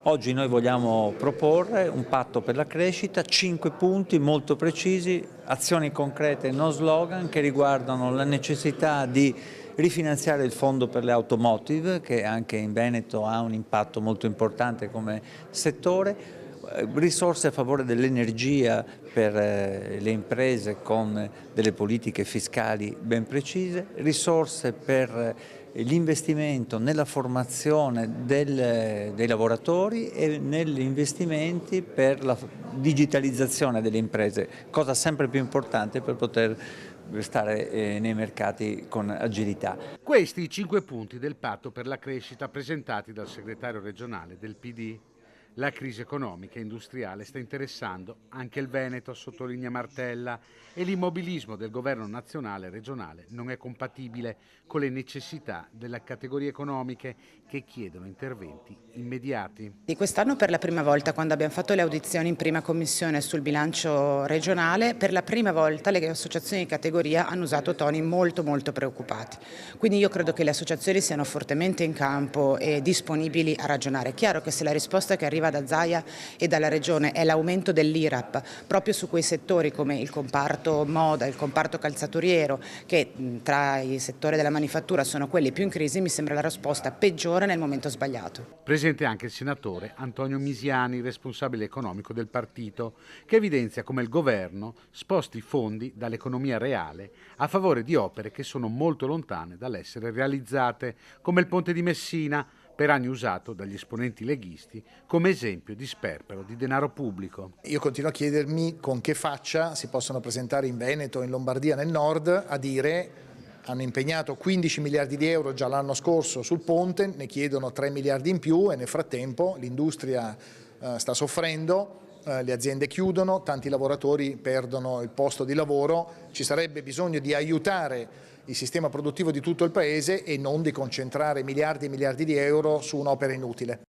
Oggi noi vogliamo proporre un patto per la crescita, 5 punti molto precisi, azioni concrete, non slogan, che riguardano la necessità di rifinanziare il fondo per le automotive, che anche in Veneto ha un impatto molto importante come settore, risorse a favore dell'energia per le imprese con delle politiche fiscali ben precise, risorse per l'investimento nella formazione dei lavoratori e negli investimenti per la digitalizzazione delle imprese, cosa sempre più importante per poter stare nei mercati con agilità. Questi i 5 punti del patto per la crescita presentati dal segretario regionale del PD. La crisi economica e industriale sta interessando anche il Veneto, sottolinea Martella, e l'immobilismo del governo nazionale e regionale non è compatibile con le necessità delle categorie economiche che chiedono interventi immediati. Di quest'anno per la prima volta, quando abbiamo fatto le audizioni in prima commissione sul bilancio regionale, per la prima volta le associazioni di categoria hanno usato toni molto preoccupati. Quindi io credo che le associazioni siano fortemente in campo e disponibili a ragionare. È chiaro che se la risposta che arriva da Zaia e dalla regione è l'aumento dell'IRAP proprio su quei settori come il comparto moda, il comparto calzaturiero, che tra i settori della manifattura sono quelli più in crisi, mi sembra la risposta peggiore nel momento sbagliato. Presente anche il senatore Antonio Misiani, responsabile economico del partito, che evidenzia come il governo sposti fondi dall'economia reale a favore di opere che sono molto lontane dall'essere realizzate, come il ponte di Messina, per anni usato dagli esponenti leghisti come esempio di sperpero di denaro pubblico. Io continuo a chiedermi con che faccia si possono presentare in Veneto, in Lombardia, nel nord, a dire: hanno impegnato 15 miliardi di euro già l'anno scorso sul ponte, ne chiedono 3 miliardi in più e nel frattempo l'industria sta soffrendo, le aziende chiudono, tanti lavoratori perdono il posto di lavoro. Ci sarebbe bisogno di aiutare il sistema produttivo di tutto il Paese e non di concentrare miliardi e miliardi di euro su un'opera inutile.